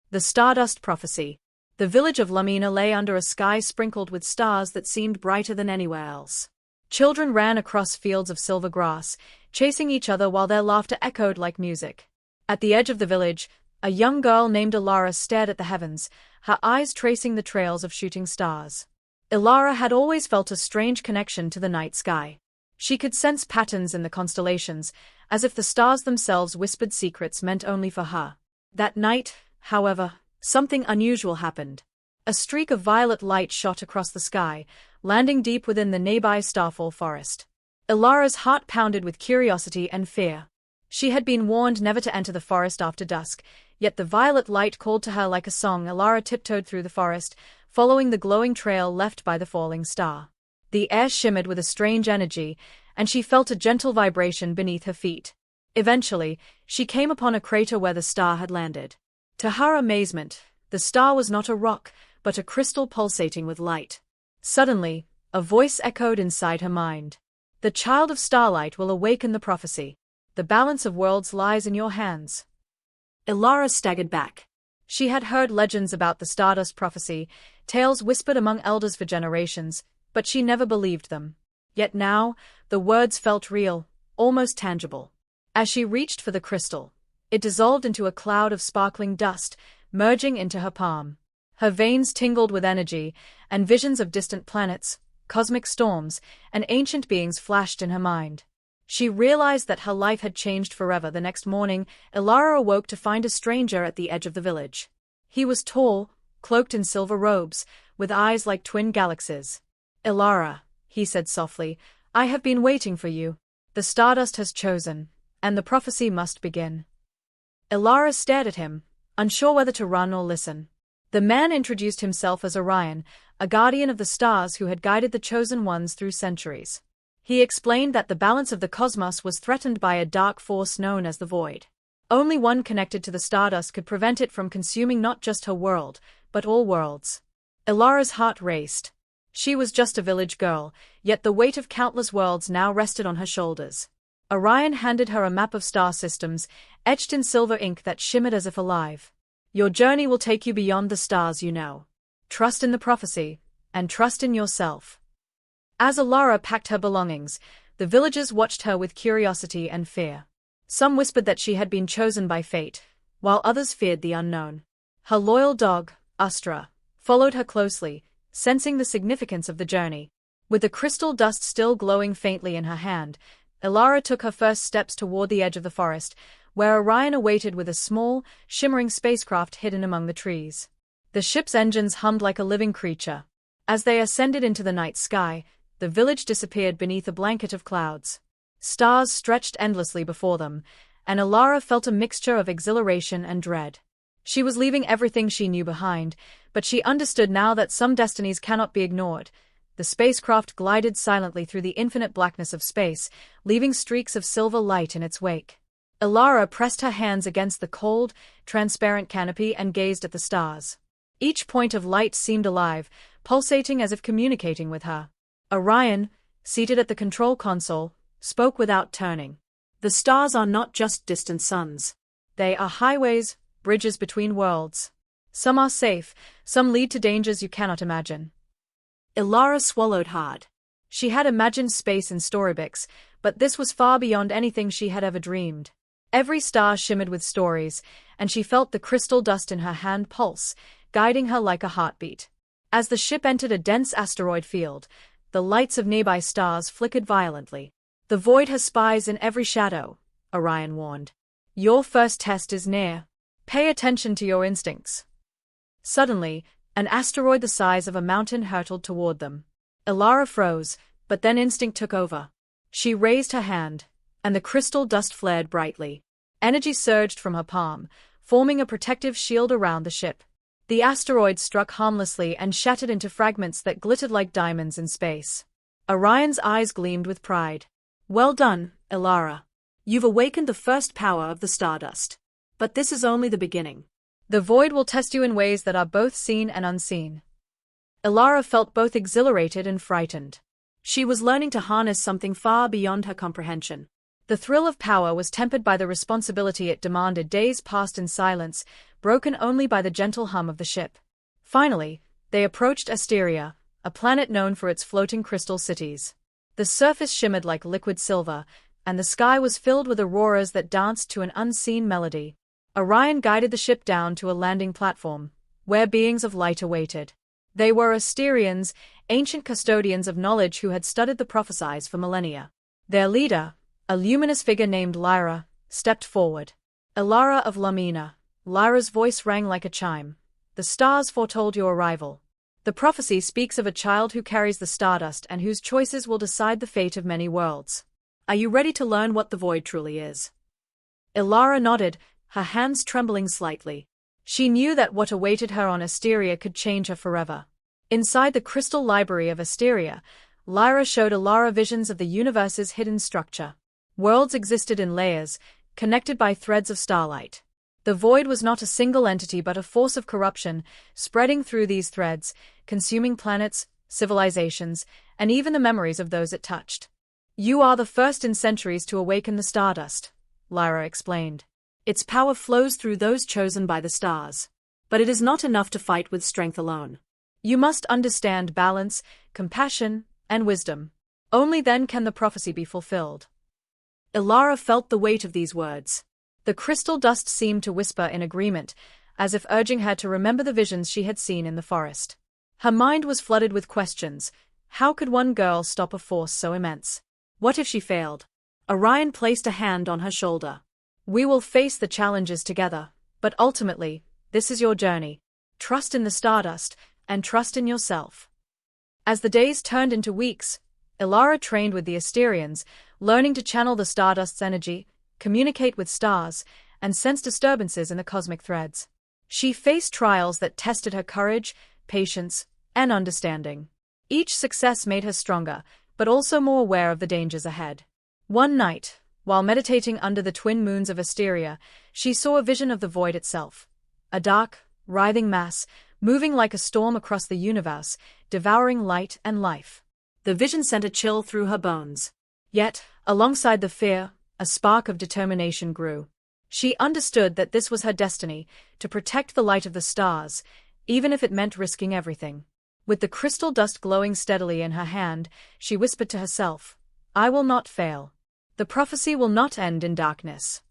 The Stardust Prophecy. The village of Lumina lay under a sky sprinkled with stars that seemed brighter than anywhere else. Children ran across fields of silver grass, chasing each other while their laughter echoed like music. At the edge of the village, a young girl named Elara stared at the heavens, her eyes tracing the trails of shooting stars. Elara had always felt a strange connection to the night sky. She could sense patterns in the constellations, as if the stars themselves whispered secrets meant only for her. That night, however, something unusual happened. A streak of violet light shot across the sky, landing deep within the nearby Starfall Forest. Elara's heart pounded with curiosity and fear. She had been warned never to enter the forest after dusk, yet the violet light called to her like a song. Elara tiptoed through the forest, following the glowing trail left by the falling star. The air shimmered with a strange energy, and she felt a gentle vibration beneath her feet. Eventually, she came upon a crater where the star had landed. To her amazement, the star was not a rock, but a crystal pulsating with light. Suddenly, a voice echoed inside her mind. The child of starlight will awaken the prophecy. The balance of worlds lies in your hands. Elara staggered back. She had heard legends about the Stardust Prophecy, tales whispered among elders for generations, but she never believed them. Yet now, the words felt real, almost tangible. As she reached for the crystal, it dissolved into a cloud of sparkling dust, merging into her palm. Her veins tingled with energy, and visions of distant planets, cosmic storms, and ancient beings flashed in her mind. She realized that her life had changed forever. The next morning, Elara awoke to find a stranger at the edge of the village. He was tall, cloaked in silver robes, with eyes like twin galaxies. "Elara," he said softly, "I have been waiting for you. The Stardust has chosen, and the prophecy must begin." Elara stared at him, unsure whether to run or listen. The man introduced himself as Orion, a guardian of the stars who had guided the chosen ones through centuries. He explained that the balance of the cosmos was threatened by a dark force known as the Void. Only one connected to the Stardust could prevent it from consuming not just her world, but all worlds. Elara's heart raced. She was just a village girl, yet the weight of countless worlds now rested on her shoulders. Orion handed her a map of star systems, etched in silver ink that shimmered as if alive. "Your journey will take you beyond the stars, you know. Trust in the prophecy, and trust in yourself." As Elara packed her belongings, the villagers watched her with curiosity and fear. Some whispered that she had been chosen by fate, while others feared the unknown. Her loyal dog, Astra, followed her closely, sensing the significance of the journey. With the crystal dust still glowing faintly in her hand, Elara took her first steps toward the edge of the forest, where Orion awaited with a small, shimmering spacecraft hidden among the trees. The ship's engines hummed like a living creature. As they ascended into the night sky, the village disappeared beneath a blanket of clouds. Stars stretched endlessly before them, and Elara felt a mixture of exhilaration and dread. She was leaving everything she knew behind, but she understood now that some destinies cannot be ignored. The spacecraft glided silently through the infinite blackness of space, leaving streaks of silver light in its wake. Elara pressed her hands against the cold, transparent canopy and gazed at the stars. Each point of light seemed alive, pulsating as if communicating with her. Orion, seated at the control console, spoke without turning. "The stars are not just distant suns. They are highways, bridges between worlds. Some are safe, some lead to dangers you cannot imagine." Elara swallowed hard. She had imagined space in storybooks, but this was far beyond anything she had ever dreamed. Every star shimmered with stories, and she felt the crystal dust in her hand pulse, guiding her like a heartbeat. As the ship entered a dense asteroid field, the lights of nearby stars flickered violently. "The Void has spies in every shadow," Orion warned. "Your first test is near. Pay attention to your instincts." Suddenly, an asteroid the size of a mountain hurtled toward them. Elara froze, but then instinct took over. She raised her hand, and the crystal dust flared brightly. Energy surged from her palm, forming a protective shield around the ship. The asteroid struck harmlessly and shattered into fragments that glittered like diamonds in space. Orion's eyes gleamed with pride. "Well done, Elara. You've awakened the first power of the Stardust. But this is only the beginning. The Void will test you in ways that are both seen and unseen." Elara felt both exhilarated and frightened. She was learning to harness something far beyond her comprehension. The thrill of power was tempered by the responsibility it demanded. Days passed in silence, broken only by the gentle hum of the ship. Finally, they approached Asteria, a planet known for its floating crystal cities. The surface shimmered like liquid silver, and the sky was filled with auroras that danced to an unseen melody. Orion guided the ship down to a landing platform, where beings of light awaited. They were Asterians, ancient custodians of knowledge who had studied the prophecies for millennia. Their leader, a luminous figure named Lyra, stepped forward. Elara of Lumina. Lyra's voice rang like a chime. The stars foretold your arrival. The prophecy speaks of a child who carries the stardust and whose choices will decide the fate of many worlds. Are you ready to learn what the void truly is? Elara nodded, her hands trembling slightly. She knew that what awaited her on Asteria could change her forever. Inside the crystal library of Asteria, Lyra showed Elara visions of the universe's hidden structure. Worlds existed in layers, connected by threads of starlight. The void was not a single entity but a force of corruption, spreading through these threads, consuming planets, civilizations, and even the memories of those it touched. You are the first in centuries to awaken the stardust, Lyra explained. Its power flows through those chosen by the stars. But it is not enough to fight with strength alone. You must understand balance, compassion, and wisdom. Only then can the prophecy be fulfilled. Elara felt the weight of these words. The crystal dust seemed to whisper in agreement, as if urging her to remember the visions she had seen in the forest. Her mind was flooded with questions. How could one girl stop a force so immense? What if she failed? Orion placed a hand on her shoulder. We will face the challenges together, but ultimately, this is your journey. Trust in the stardust, and trust in yourself. As the days turned into weeks, Elara trained with the Asterians, learning to channel the stardust's energy, communicate with stars, and sense disturbances in the cosmic threads. She faced trials that tested her courage, patience, and understanding. Each success made her stronger, but also more aware of the dangers ahead. One night, while meditating under the twin moons of Asteria, she saw a vision of the void itself. A dark, writhing mass, moving like a storm across the universe, devouring light and life. The vision sent a chill through her bones. Yet, alongside the fear, a spark of determination grew. She understood that this was her destiny, to protect the light of the stars, even if it meant risking everything. With the crystal dust glowing steadily in her hand, she whispered to herself, I will not fail. The prophecy will not end in darkness.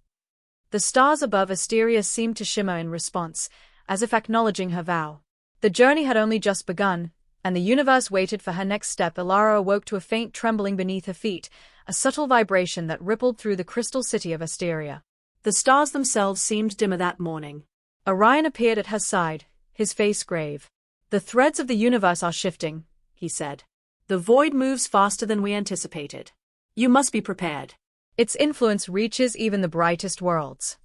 The stars above Asteria seemed to shimmer in response, as if acknowledging her vow. The journey had only just begun, and the universe waited for her next step. Elara awoke to a faint trembling beneath her feet, a subtle vibration that rippled through the crystal city of Asteria. The stars themselves seemed dimmer that morning. Orion appeared at her side, his face grave. The threads of the universe are shifting, he said. The void moves faster than we anticipated. You must be prepared. Its influence reaches even the brightest worlds.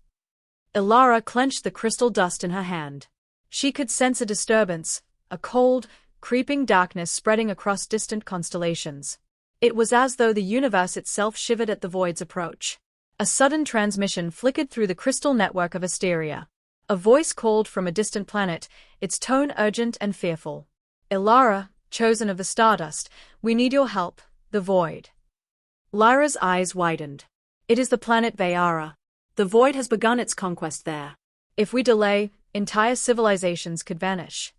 Elara clenched the crystal dust in her hand. She could sense a disturbance, a cold, creeping darkness spreading across distant constellations. It was as though the universe itself shivered at the void's approach. A sudden transmission flickered through the crystal network of Asteria. A voice called from a distant planet, its tone urgent and fearful. Elara, chosen of the stardust, we need your help, the void. Lyra's eyes widened. It is the planet Vayara. The void has begun its conquest there. If we delay, entire civilizations could vanish.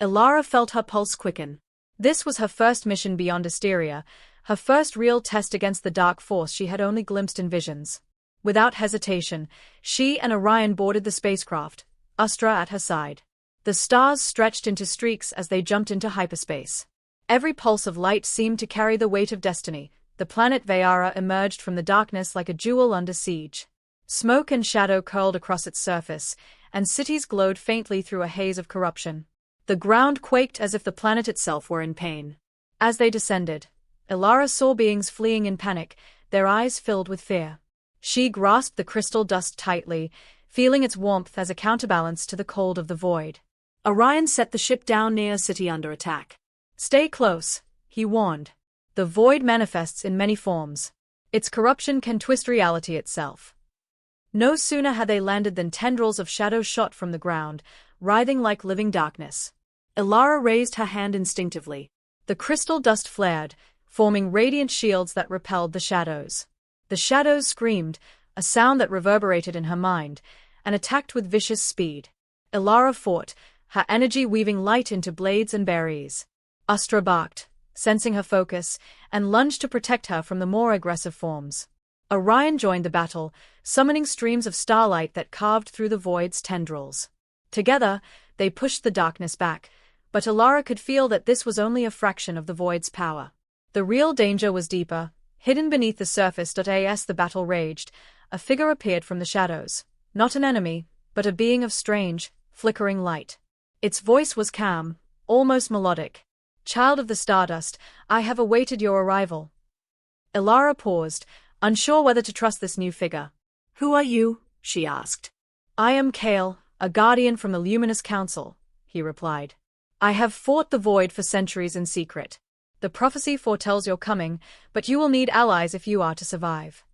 Elara felt her pulse quicken. This was her first mission beyond Asteria, her first real test against the dark force she had only glimpsed in visions. Without hesitation, she and Orion boarded the spacecraft, Astra at her side. The stars stretched into streaks as they jumped into hyperspace. Every pulse of light seemed to carry the weight of destiny. The planet Vayara emerged from the darkness like a jewel under siege. Smoke and shadow curled across its surface, and cities glowed faintly through a haze of corruption. The ground quaked as if the planet itself were in pain. As they descended, Elara saw beings fleeing in panic, their eyes filled with fear. She grasped the crystal dust tightly, feeling its warmth as a counterbalance to the cold of the void. Orion set the ship down near a city under attack. Stay close, he warned. The void manifests in many forms. Its corruption can twist reality itself. No sooner had they landed than tendrils of shadow shot from the ground, writhing like living darkness. Elara raised her hand instinctively. The crystal dust flared, forming radiant shields that repelled the shadows. The shadows screamed, a sound that reverberated in her mind, and attacked with vicious speed. Elara fought, her energy weaving light into blades and berries. Astra barked, sensing her focus, and lunged to protect her from the more aggressive forms. Orion joined the battle, summoning streams of starlight that carved through the void's tendrils. Together, they pushed the darkness back, but Elara could feel that this was only a fraction of the void's power. The real danger was deeper, hidden beneath the surface. As the battle raged, a figure appeared from the shadows, not an enemy, but a being of strange, flickering light. Its voice was calm, almost melodic. "Child of the Stardust, I have awaited your arrival." Elara paused, unsure whether to trust this new figure. "Who are you?" she asked. "I am Kale, a guardian from the Luminous Council," he replied. "I have fought the void for centuries in secret. The prophecy foretells your coming, but you will need allies if you are to survive."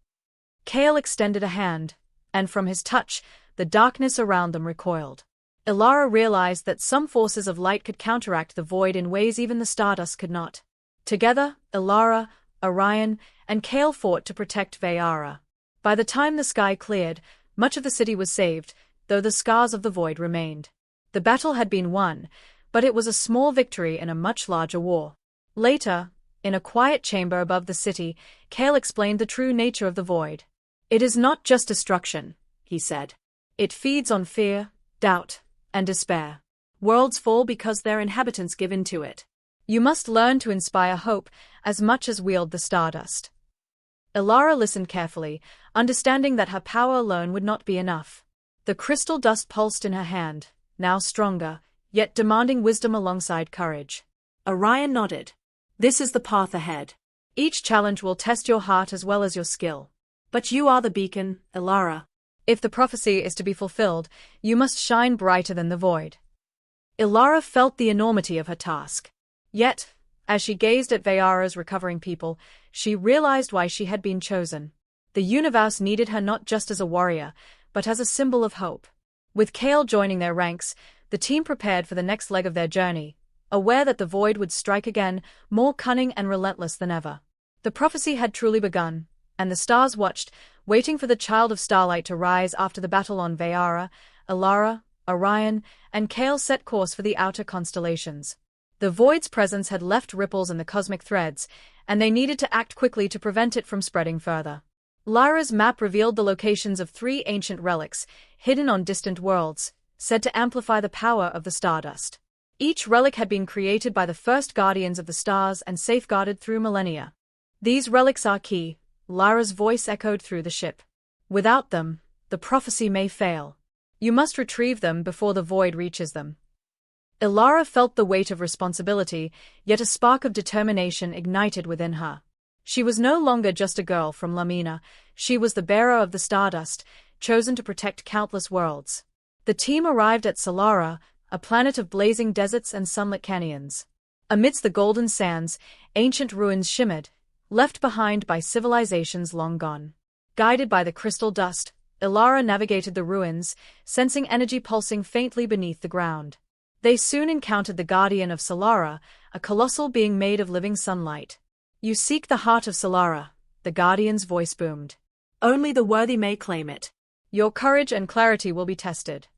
Kale extended a hand, and from his touch, the darkness around them recoiled. Elara realized that some forces of light could counteract the void in ways even the Stardust could not. Together, Elara, Orion, and Kale fought to protect Vayara. By the time the sky cleared, much of the city was saved, though the scars of the void remained. The battle had been won, but it was a small victory in a much larger war. Later, in a quiet chamber above the city, Kale explained the true nature of the void. "It is not just destruction," he said. "It feeds on fear, doubt, and despair. Worlds fall because their inhabitants give in to it. You must learn to inspire hope as much as wield the Stardust." Elara listened carefully, understanding that her power alone would not be enough. The crystal dust pulsed in her hand, now stronger, yet demanding wisdom alongside courage. Orion nodded. "This is the path ahead. Each challenge will test your heart as well as your skill. But you are the beacon, Elara. If the prophecy is to be fulfilled, you must shine brighter than the void." Elara felt the enormity of her task. Yet, as she gazed at Vayara's recovering people, she realized why she had been chosen. The universe needed her not just as a warrior, but as a symbol of hope. With Kale joining their ranks, the team prepared for the next leg of their journey, aware that the void would strike again, more cunning and relentless than ever. The prophecy had truly begun, and the stars watched, waiting for the child of starlight to rise. After the battle on Vayara, Elara, Orion, and Kale set course for the outer constellations. The void's presence had left ripples in the cosmic threads, and they needed to act quickly to prevent it from spreading further. Lyra's map revealed the locations of 3 ancient relics, hidden on distant worlds, said to amplify the power of the Stardust. Each relic had been created by the first guardians of the stars and safeguarded through millennia. "These relics are key," Lyra's voice echoed through the ship. "Without them, the prophecy may fail. You must retrieve them before the void reaches them." Elara felt the weight of responsibility, yet a spark of determination ignited within her. She was no longer just a girl from Lumina, she was the bearer of the Stardust, chosen to protect countless worlds. The team arrived at Solara, a planet of blazing deserts and sunlit canyons. Amidst the golden sands, ancient ruins shimmered, left behind by civilizations long gone. Guided by the crystal dust, Elara navigated the ruins, sensing energy pulsing faintly beneath the ground. They soon encountered the guardian of Solara, a colossal being made of living sunlight. "You seek the heart of Solara," the guardian's voice boomed. "Only the worthy may claim it. Your courage and clarity will be tested."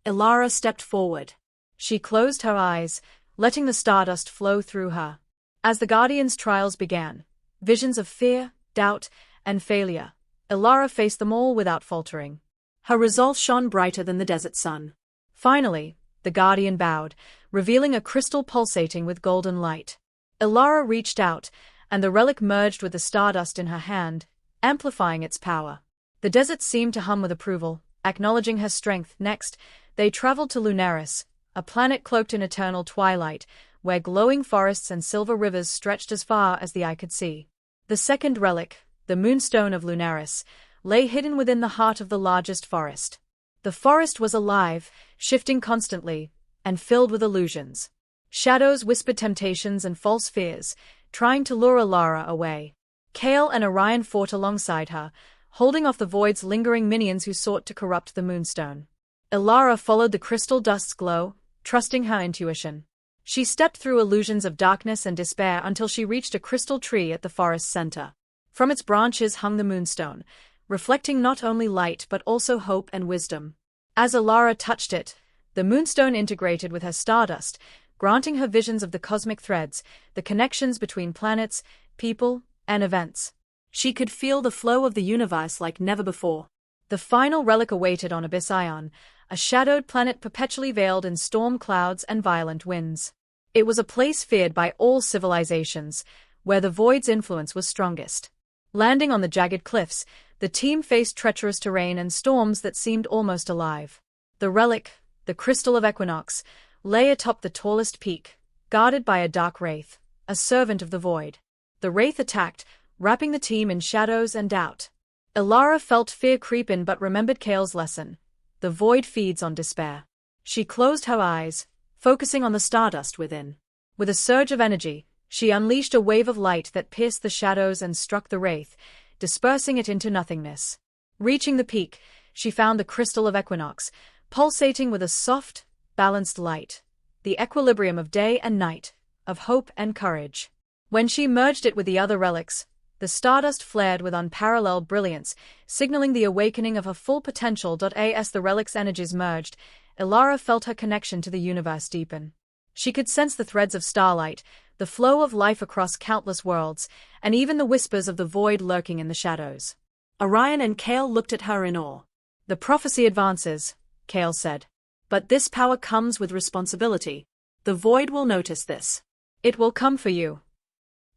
Elara stepped forward. She closed her eyes, letting the stardust flow through her. As the guardian's trials began, visions of fear, doubt, and failure, Elara faced them all without faltering. Her resolve shone brighter than the desert sun. Finally, the guardian bowed, revealing a crystal pulsating with golden light. Elara reached out, and the relic merged with the stardust in her hand, amplifying its power. The desert seemed to hum with approval, acknowledging her strength. Next, they traveled to Lunaris, a planet cloaked in eternal twilight, where glowing forests and silver rivers stretched as far as the eye could see. The second relic, the moonstone of Lunaris, lay hidden within the heart of the largest forest. The forest was alive, shifting constantly, and filled with illusions. Shadows whispered temptations and false fears, trying to lure Elara away. Kale and Orion fought alongside her, holding off the void's lingering minions who sought to corrupt the moonstone. Elara followed the crystal dust's glow, trusting her intuition. She stepped through illusions of darkness and despair until she reached a crystal tree at the forest's center. From its branches hung the moonstone, reflecting not only light but also hope and wisdom. As Elara touched it, the moonstone integrated with her stardust, granting her visions of the cosmic threads, the connections between planets, people, and events. She could feel the flow of the universe like never before. The final relic awaited on Abyss Ion, a shadowed planet perpetually veiled in storm clouds and violent winds. It was a place feared by all civilizations, where the void's influence was strongest. Landing on the jagged cliffs, the team faced treacherous terrain and storms that seemed almost alive. The relic, the Crystal of Equinox, lay atop the tallest peak, guarded by a dark wraith, a servant of the void. The wraith attacked, wrapping the team in shadows and doubt. Elara felt fear creep in but remembered Kale's lesson. The void feeds on despair. She closed her eyes, focusing on the stardust within. With a surge of energy, she unleashed a wave of light that pierced the shadows and struck the wraith, dispersing it into nothingness. Reaching the peak, she found the Crystal of Equinox, pulsating with a soft, balanced light, the equilibrium of day and night, of hope and courage. When she merged it with the other relics, the stardust flared with unparalleled brilliance, signaling the awakening of her full potential. As the relic's energies merged, Elara felt her connection to the universe deepen. She could sense the threads of starlight, the flow of life across countless worlds, and even the whispers of the void lurking in the shadows. Orion and Kale looked at her in awe. "The prophecy advances," Kale said. "But this power comes with responsibility. The void will notice this. It will come for you."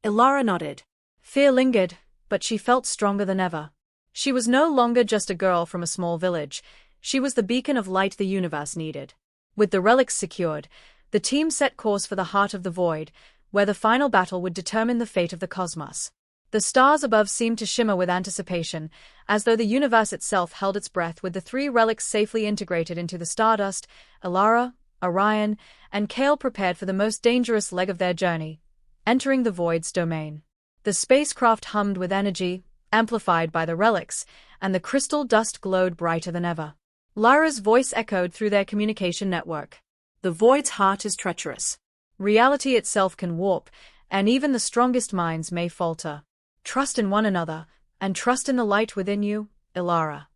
Elara nodded. Fear lingered, but she felt stronger than ever. She was no longer just a girl from a small village. She was the beacon of light the universe needed. With the relics secured, the team set course for the heart of the void, where the final battle would determine the fate of the cosmos. The stars above seemed to shimmer with anticipation, as though the universe itself held its breath. With the three relics safely integrated into the stardust, Elara, Orion, and Kale prepared for the most dangerous leg of their journey, entering the void's domain. The spacecraft hummed with energy, amplified by the relics, and the crystal dust glowed brighter than ever. Lyra's voice echoed through their communication network. "The void's heart is treacherous. Reality itself can warp, and even the strongest minds may falter. Trust in one another, and trust in the light within you, Elara."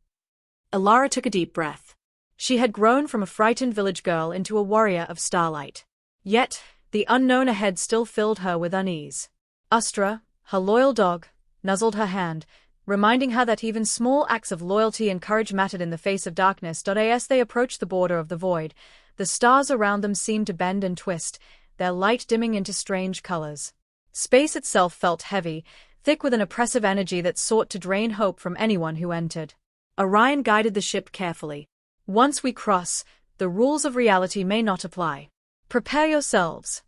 Elara took a deep breath. She had grown from a frightened village girl into a warrior of starlight. Yet, the unknown ahead still filled her with unease. Ustra, her loyal dog, nuzzled her hand, reminding her that even small acts of loyalty and courage mattered in the face of darkness. As they approached the border of the void, the stars around them seemed to bend and twist, their light dimming into strange colors. Space itself felt heavy, thick with an oppressive energy that sought to drain hope from anyone who entered. Orion guided the ship carefully. "Once we cross, the rules of reality may not apply. Prepare yourselves."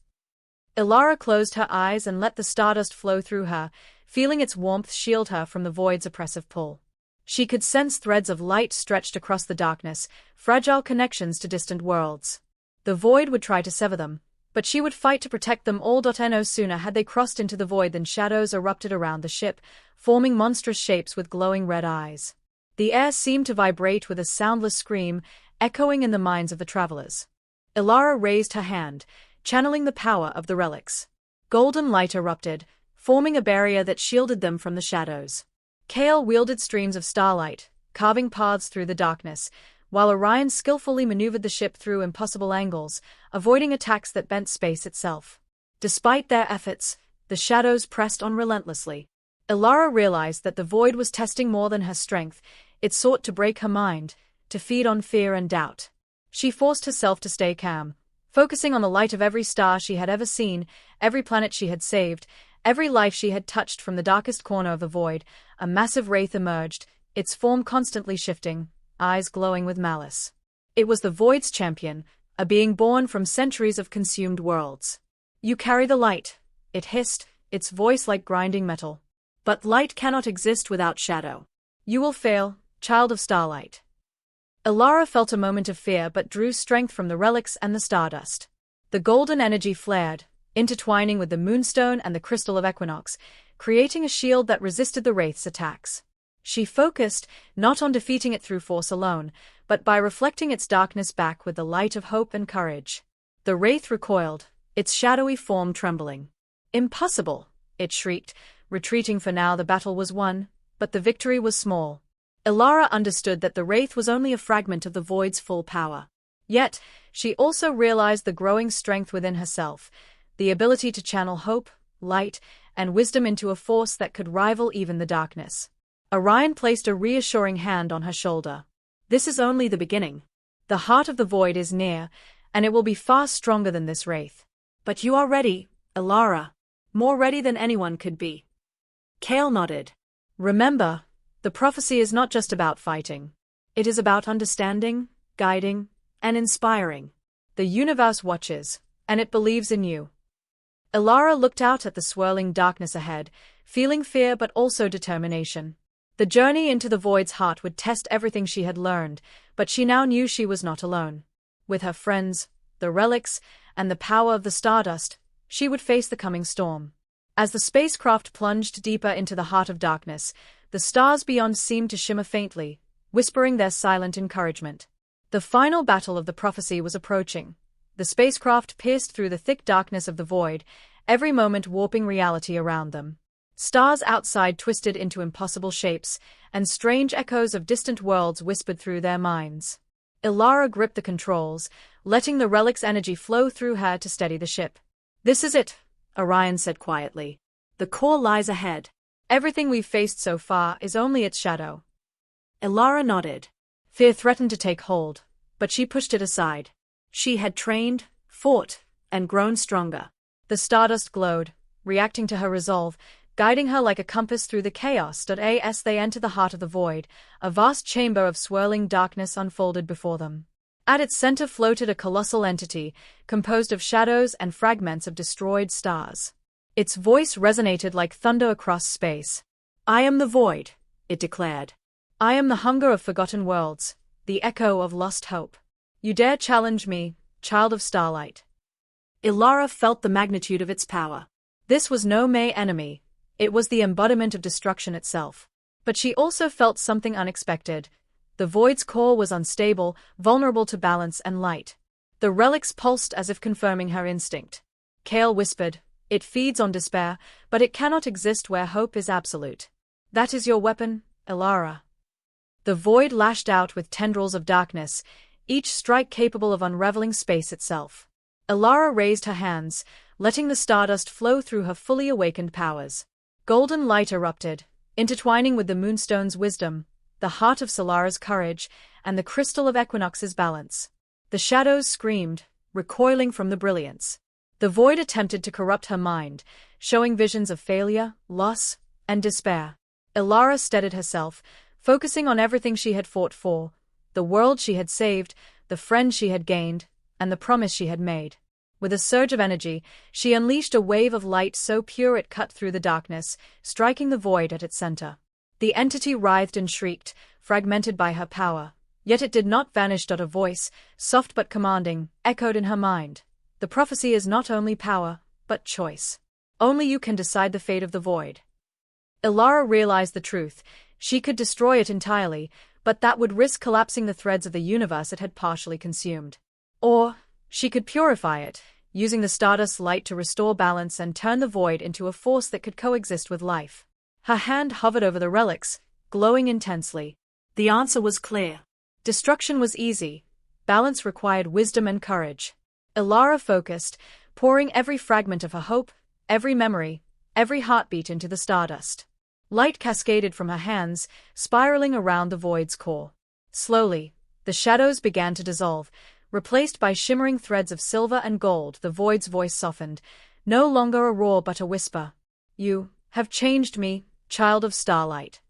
Elara closed her eyes and let the stardust flow through her, feeling its warmth shield her from the void's oppressive pull. She could sense threads of light stretched across the darkness, fragile connections to distant worlds. The void would try to sever them, but she would fight to protect them all. No sooner had they crossed into the void than shadows erupted around the ship, forming monstrous shapes with glowing red eyes. The air seemed to vibrate with a soundless scream, echoing in the minds of the travelers. Elara raised her hand, channeling the power of the relics. Golden light erupted, forming a barrier that shielded them from the shadows. Kale wielded streams of starlight, carving paths through the darkness, while Orion skillfully maneuvered the ship through impossible angles, avoiding attacks that bent space itself. Despite their efforts, the shadows pressed on relentlessly. Elara realized that the void was testing more than her strength. It sought to break her mind, to feed on fear and doubt. She forced herself to stay calm, focusing on the light of every star she had ever seen, every planet she had saved, every life she had touched. From the darkest corner of the void, a massive wraith emerged, its form constantly shifting, eyes glowing with malice. It was the void's champion, a being born from centuries of consumed worlds. "You carry the light," it hissed, its voice like grinding metal. "But light cannot exist without shadow. You will fail, child of starlight." Elara felt a moment of fear but drew strength from the relics and the stardust. The golden energy flared, intertwining with the moonstone and the crystal of equinox, creating a shield that resisted the wraith's attacks. She focused, not on defeating it through force alone, but by reflecting its darkness back with the light of hope and courage. The wraith recoiled, its shadowy form trembling. "Impossible!" it shrieked, retreating. For now the battle was won, but the victory was small. Elara understood that the wraith was only a fragment of the void's full power. Yet, she also realized the growing strength within herself, the ability to channel hope, light, and wisdom into a force that could rival even the darkness. Orion placed a reassuring hand on her shoulder. This is only the beginning. The heart of the void is near, and it will be far stronger than this wraith. But you are ready, Elara. More ready than anyone could be. Kale nodded. Remember, the prophecy is not just about fighting. It is about understanding, guiding, and inspiring. The universe watches, and it believes in you. Elara looked out at the swirling darkness ahead, feeling fear but also determination. The journey into the void's heart would test everything she had learned, but she now knew she was not alone. With her friends, the relics, and the power of the Stardust, she would face the coming storm. As the spacecraft plunged deeper into the heart of darkness, the stars beyond seemed to shimmer faintly, whispering their silent encouragement. The final battle of the prophecy was approaching. The spacecraft pierced through the thick darkness of the void, every moment warping reality around them. Stars outside twisted into impossible shapes, and strange echoes of distant worlds whispered through their minds. Elara gripped the controls, letting the relic's energy flow through her to steady the ship. "This is it," Orion said quietly. "The core lies ahead. Everything we've faced so far is only its shadow." Elara nodded. Fear threatened to take hold, but she pushed it aside. She had trained, fought, and grown stronger. The Stardust glowed, reacting to her resolve, guiding her like a compass through the chaos. As they entered the heart of the void, a vast chamber of swirling darkness unfolded before them. At its center floated a colossal entity, composed of shadows and fragments of destroyed stars. Its voice resonated like thunder across space. "I am the void," it declared. "I am the hunger of forgotten worlds, the echo of lost hope. You dare challenge me, child of starlight?" Elara felt the magnitude of its power. This was no mere enemy. It was the embodiment of destruction itself. But she also felt something unexpected. The void's core was unstable, vulnerable to balance and light. The relics pulsed as if confirming her instinct. Kale whispered, "It feeds on despair, but it cannot exist where hope is absolute. That is your weapon, Elara." The void lashed out with tendrils of darkness, each strike capable of unraveling space itself. Elara raised her hands, letting the stardust flow through her fully awakened powers. Golden light erupted, intertwining with the moonstone's wisdom, the heart of Solara's courage, and the crystal of Equinox's balance. The shadows screamed, recoiling from the brilliance. The void attempted to corrupt her mind, showing visions of failure, loss, and despair. Elara steadied herself, focusing on everything she had fought for, the world she had saved, the friends she had gained, and the promise she had made. With a surge of energy, she unleashed a wave of light so pure it cut through the darkness, striking the void at its center. The entity writhed and shrieked, fragmented by her power. Yet it did not vanish. A voice, soft but commanding, echoed in her mind. "The prophecy is not only power, but choice. Only you can decide the fate of the void." Elara realized the truth. She could destroy it entirely, but that would risk collapsing the threads of the universe it had partially consumed. Or she could purify it, using the Stardust light to restore balance and turn the void into a force that could coexist with life. Her hand hovered over the relics, glowing intensely. The answer was clear. Destruction was easy. Balance required wisdom and courage. Elara focused, pouring every fragment of her hope, every memory, every heartbeat into the Stardust. Light cascaded from her hands, spiraling around the void's core. Slowly, the shadows began to dissolve, replaced by shimmering threads of silver and gold. The void's voice softened, no longer a roar but a whisper. "You have changed me, child of starlight."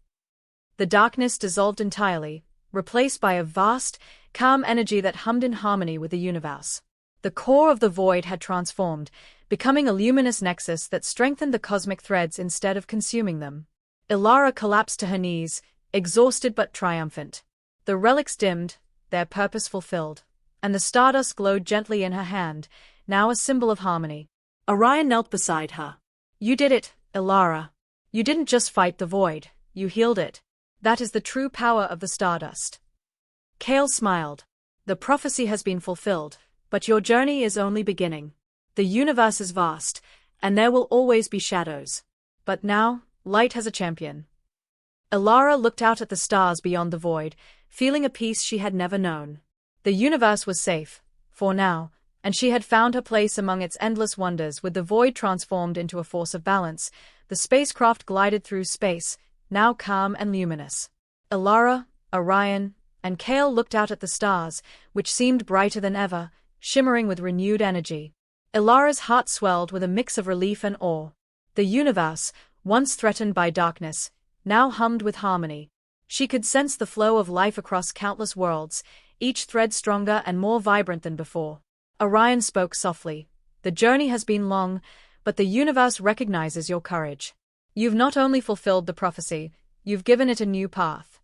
The darkness dissolved entirely, replaced by a vast, calm energy that hummed in harmony with the universe. The core of the void had transformed, becoming a luminous nexus that strengthened the cosmic threads instead of consuming them. Elara collapsed to her knees, exhausted but triumphant. The relics dimmed, their purpose fulfilled, and the stardust glowed gently in her hand, now a symbol of harmony. Orion knelt beside her. "You did it, Elara. You didn't just fight the void, you healed it. That is the true power of the Stardust." Kale smiled. "The prophecy has been fulfilled, but your journey is only beginning. The universe is vast, and there will always be shadows. But now, light has a champion." Elara looked out at the stars beyond the void, feeling a peace she had never known. The universe was safe, for now, and she had found her place among its endless wonders. With the void transformed into a force of balance, the spacecraft glided through space, now calm and luminous. Elara, Orion, and Kale looked out at the stars, which seemed brighter than ever, shimmering with renewed energy. Elara's heart swelled with a mix of relief and awe. The universe, once threatened by darkness, now hummed with harmony. She could sense the flow of life across countless worlds, each thread stronger and more vibrant than before. Orion spoke softly. The journey has been long, but the universe recognizes your courage. You've not only fulfilled the prophecy, you've given it a new path.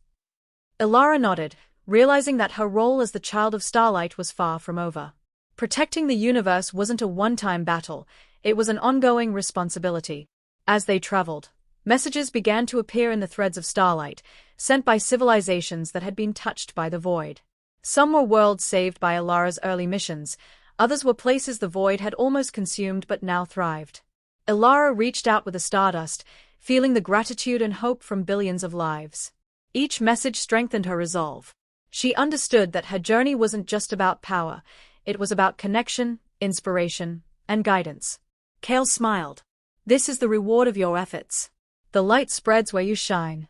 Elara nodded, realizing that her role as the child of starlight was far from over. Protecting the universe wasn't a one-time battle, it was an ongoing responsibility. As they traveled, messages began to appear in the threads of starlight, sent by civilizations that had been touched by the void. Some were worlds saved by Elara's early missions, others were places the void had almost consumed but now thrived. Elara reached out with the stardust, feeling the gratitude and hope from billions of lives. Each message strengthened her resolve. She understood that her journey wasn't just about power, it was about connection, inspiration, and guidance. Kale smiled. This is the reward of your efforts. The light spreads where you shine.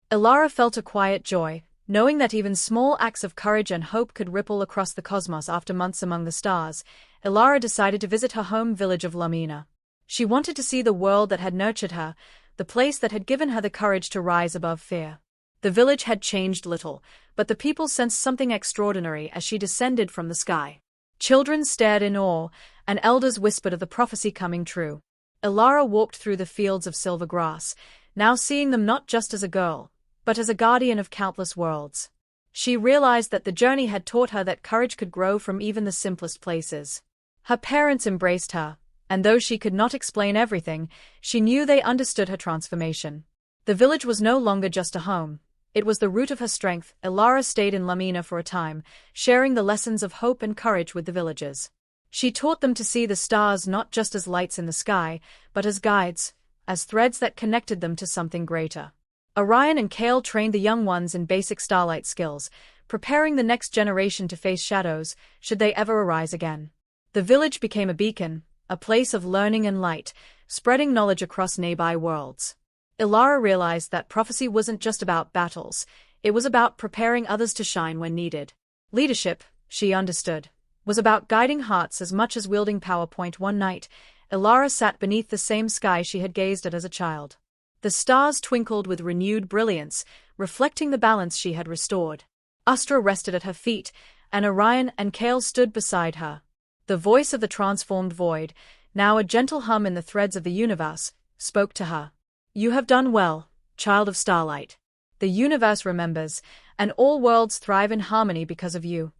Elara felt a quiet joy, knowing that even small acts of courage and hope could ripple across the cosmos. After months among the stars, Elara decided to visit her home village of Lumina. She wanted to see the world that had nurtured her, the place that had given her the courage to rise above fear. The village had changed little, but the people sensed something extraordinary as she descended from the sky. Children stared in awe, and elders whispered of the prophecy coming true. Elara walked through the fields of silver grass, now seeing them not just as a girl, but as a guardian of countless worlds. She realized that the journey had taught her that courage could grow from even the simplest places. Her parents embraced her, and though she could not explain everything, she knew they understood her transformation. The village was no longer just a home. It was the root of her strength. Elara stayed in Lumina for a time, sharing the lessons of hope and courage with the villagers. She taught them to see the stars not just as lights in the sky, but as guides, as threads that connected them to something greater. Orion and Kale trained the young ones in basic starlight skills, preparing the next generation to face shadows, should they ever arise again. The village became a beacon, a place of learning and light, spreading knowledge across nearby worlds. Elara realized that prophecy wasn't just about battles, it was about preparing others to shine when needed. Leadership, she understood, was about guiding hearts as much as wielding power. One night, Elara sat beneath the same sky she had gazed at as a child. The stars twinkled with renewed brilliance, reflecting the balance she had restored. Astra rested at her feet, and Orion and Kale stood beside her. The voice of the transformed void, now a gentle hum in the threads of the universe, spoke to her. You have done well, child of starlight. The universe remembers, and all worlds thrive in harmony because of you.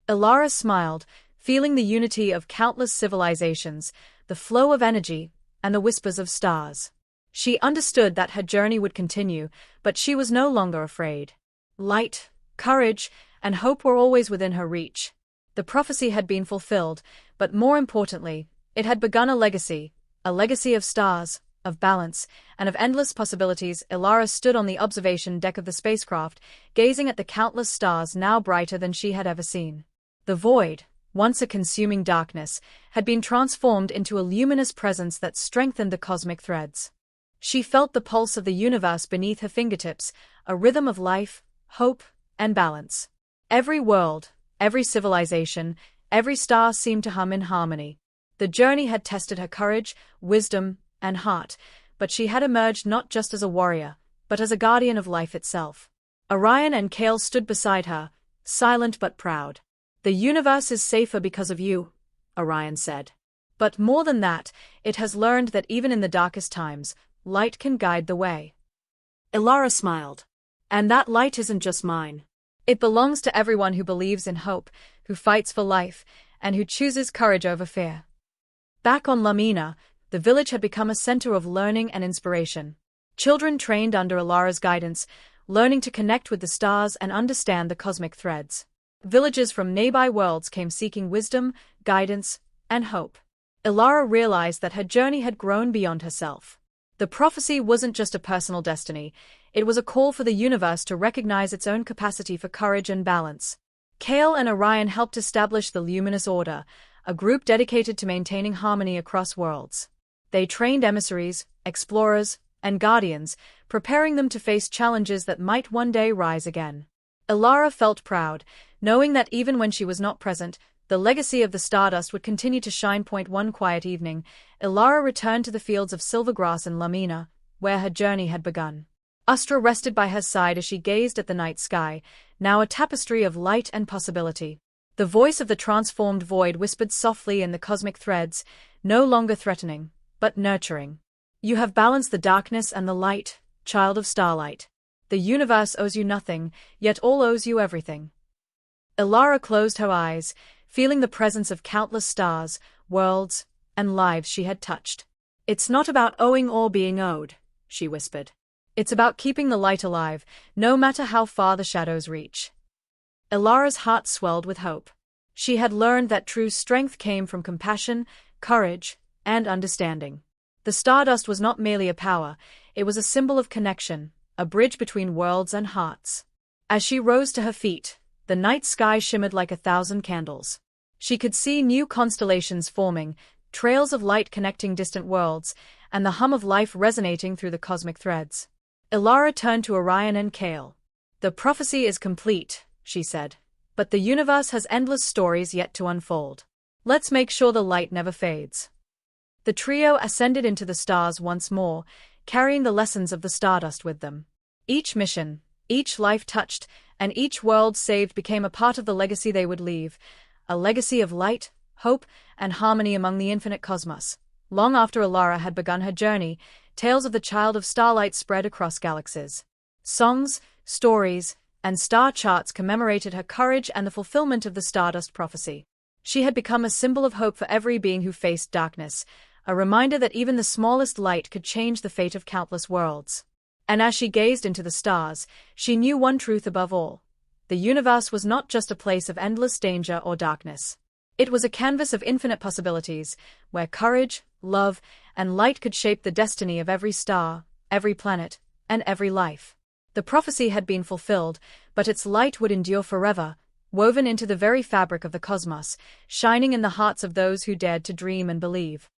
Elara smiled, feeling the unity of countless civilizations, the flow of energy, and the whispers of stars. She understood that her journey would continue, but she was no longer afraid. Light, courage, and hope were always within her reach. The prophecy had been fulfilled, but more importantly, it had begun a legacy of stars, of balance, and of endless possibilities. Elara stood on the observation deck of the spacecraft, gazing at the countless stars now brighter than she had ever seen. The void, once a consuming darkness, had been transformed into a luminous presence that strengthened the cosmic threads. She felt the pulse of the universe beneath her fingertips, a rhythm of life, hope, and balance. Every world, every civilization, every star seemed to hum in harmony. The journey had tested her courage, wisdom, and heart, but she had emerged not just as a warrior, but as a guardian of life itself. Orion and Kale stood beside her, silent but proud. The universe is safer because of you, Orion said. But more than that, it has learned that even in the darkest times, light can guide the way. Elara smiled. And that light isn't just mine. It belongs to everyone who believes in hope, who fights for life, and who chooses courage over fear. Back on Lumina, the village had become a center of learning and inspiration. Children trained under Elara's guidance, learning to connect with the stars and understand the cosmic threads. Villagers from nearby worlds came seeking wisdom, guidance, and hope. Elara realized that her journey had grown beyond herself. The prophecy wasn't just a personal destiny, It was a call for the universe to recognize its own capacity for courage and balance. Kale and Orion helped establish the Luminous Order, a group dedicated to maintaining harmony across worlds. They trained emissaries, explorers, and guardians, preparing them to face challenges that might one day rise again. Elara felt proud, knowing that even when she was not present, the legacy of the Stardust would continue to shine. One quiet evening, Elara returned to the fields of Silvergrass and Lumina, where her journey had begun. Astra rested by her side as she gazed at the night sky, now a tapestry of light and possibility. The voice of the transformed void whispered softly in the cosmic threads, no longer threatening, but nurturing. You have balanced the darkness and the light, child of starlight. The universe owes you nothing, yet all owes you everything. Elara closed her eyes, feeling the presence of countless stars, worlds, and lives she had touched. It's not about owing or being owed, she whispered. It's about keeping the light alive, no matter how far the shadows reach. Elara's heart swelled with hope. She had learned that true strength came from compassion, courage, and understanding. The Stardust was not merely a power, it was a symbol of connection, a bridge between worlds and hearts. As she rose to her feet, the night sky shimmered like 1,000 candles. She could see new constellations forming, trails of light connecting distant worlds, and the hum of life resonating through the cosmic threads. Elara turned to Orion and Kale. The prophecy is complete, she said, but the universe has endless stories yet to unfold. Let's make sure the light never fades. The trio ascended into the stars once more, carrying the lessons of the Stardust with them. Each mission, each life touched, and each world saved became a part of the legacy they would leave, a legacy of light, hope, and harmony among the infinite cosmos. Long after Elara had begun her journey, tales of the child of starlight spread across galaxies. Songs, stories, and star charts commemorated her courage and the fulfillment of the Stardust Prophecy. She had become a symbol of hope for every being who faced darkness, a reminder that even the smallest light could change the fate of countless worlds. And as she gazed into the stars, she knew one truth above all. The universe was not just a place of endless danger or darkness. It was a canvas of infinite possibilities, where courage, love, and light could shape the destiny of every star, every planet, and every life. The prophecy had been fulfilled, but its light would endure forever, woven into the very fabric of the cosmos, shining in the hearts of those who dared to dream and believe.